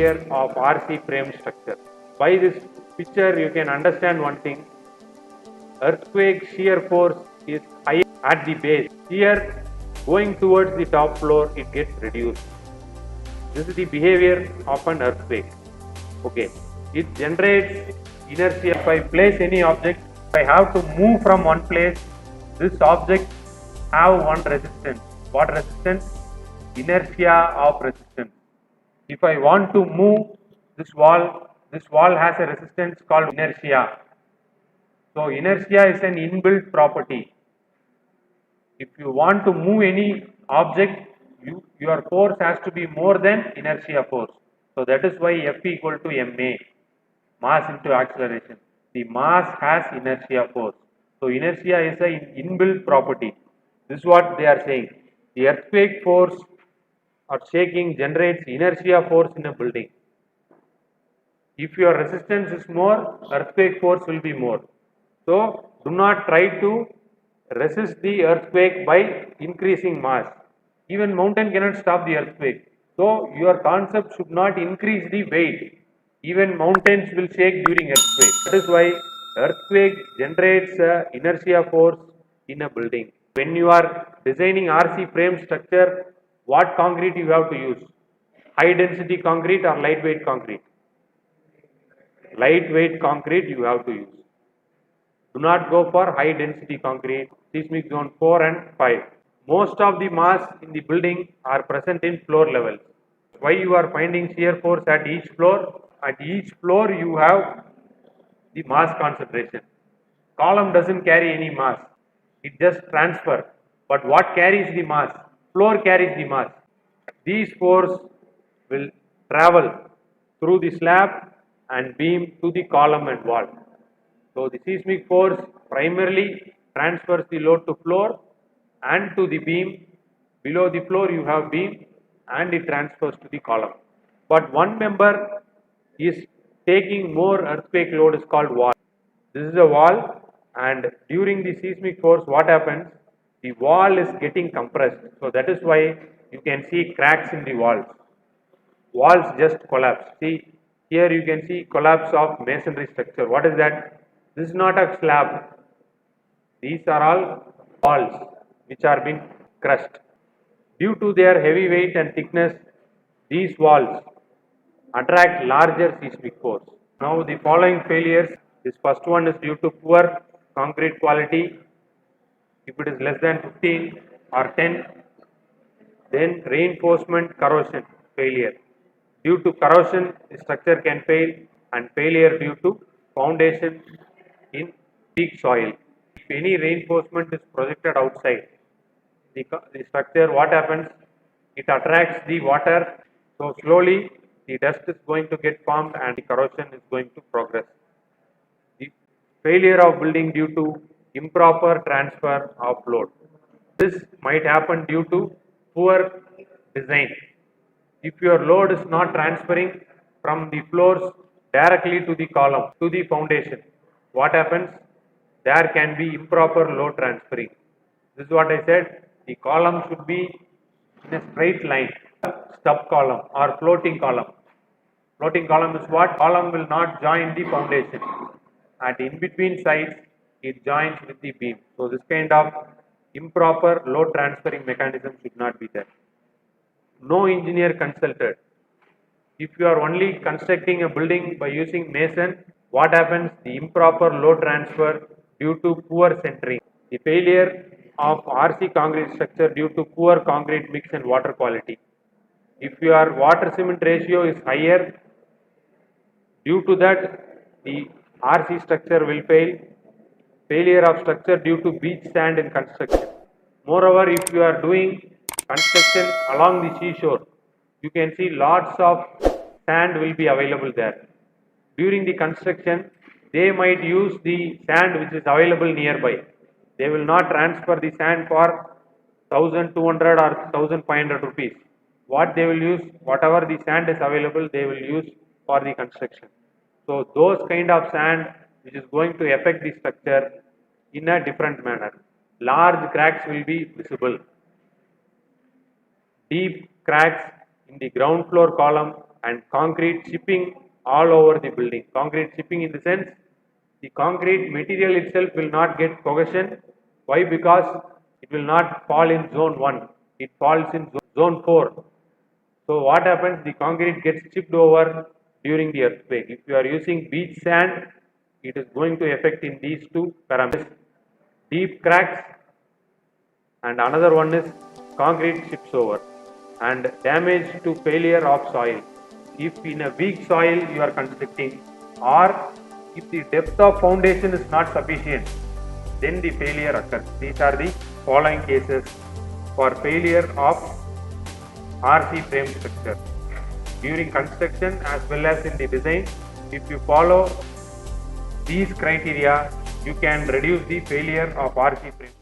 behavior of RC frame structure. By this picture you can understand one thing. Earthquake shear force is high at the base. Here going towards the top floor it gets reduced. This is the behavior of an earthquake. Okay. It generates inertia. If I place any object, if I have to move from one place, this object have one resistance. What resistance? Inertia of resistance. If I want to move this wall has a resistance called inertia. So inertia is an inbuilt property. If you want to move any object, your force has to be more than inertia force. So that is why F equal to ma, mass into acceleration. The mass has inertia force. So inertia is an inbuilt property. This is what they are saying. The earthquake force or shaking generates inertia force in a building. If your resistance is more, earthquake force will be more. So do not try to resist the earthquake by increasing mass. Even mountain cannot stop the earthquake. So your concept should not increase the weight. Even mountains will shake during earthquake. That is why earthquake generates inertia force in a building. When you are designing RC frame structure, what concrete you have to use? High density concrete or lightweight concrete? Lightweight concrete you have to use. Do not go for high density concrete, seismic zone 4 and 5. Most of the mass in the building are present in floor levels. Why you are finding shear force at each floor? At each floor you have the mass concentration. Column doesn't carry any mass. It just transfer. But what carries the mass? Floor carries the mass. These force will travel through the slab and beam to the column and wall. So the seismic force primarily transfers the load to floor and to the beam. Below the floor you have beam and it transfers to the column. But one member is taking more earthquake load is called wall. This is a wall and during the seismic force what happens? The wall is getting compressed. So that is why you can see cracks in the walls. Walls just collapse. See here you can see collapse of masonry structure. What is that? This is not a slab. These are all walls which are being crushed. Due to their heavy weight and thickness, these walls attract larger seismic force. Now the following failures, this first one is due to poor concrete quality. If it is less than 15 or 10, then reinforcement corrosion failure. Due to corrosion, the structure can fail, and failure due to foundation in weak soil. If any reinforcement is projected outside the structure, what happens? It attracts the water, so slowly the dust is going to get formed and the corrosion is going to progress. The failure of building due to improper transfer of load. This might happen due to poor design. If your load is not transferring from the floors directly to the column, to the foundation, what happens? There can be improper load transferring. This is what I said. The column should be in a straight line. Stub column or floating column. Floating column is what? Column will not join the foundation. At in between sides, it joins with the beam. So this kind of improper load transferring mechanism should not be there. No engineer consulted. If you are only constructing a building by using mason, what happens? The improper load transfer due to poor centering. The failure of RC concrete structure due to poor concrete mix and water quality. If your water cement ratio is higher, due to that the RC structure will fail. Failure of structure due to beach sand in construction. Moreover, if you are doing construction along the seashore, you can see lots of sand will be available there. During the construction, they might use the sand which is available nearby. They will not transfer the sand for 1200 or 1500 rupees. What they will use, whatever the sand is available, they will use for the construction. So those kind of sand which is going to affect the structure in a different manner. Large cracks will be visible. Deep cracks in the ground floor column and concrete chipping all over the building. Concrete chipping in the sense the concrete material itself will not get cohesion. Why? Because it will not fall in zone 1, it falls in zone 4. So what happens? The concrete gets chipped over during the earthquake. If you are using beach sand, it is going to affect in these two parameters. Deep cracks, and another one is concrete chips over, and damage to failure of soil. If in a weak soil you are constructing, or if the depth of foundation is not sufficient, then the failure occurs. These are the following cases for failure of RC frame structure during construction as well as in the design. If you follow these criteria, you can reduce the failure of RC frame.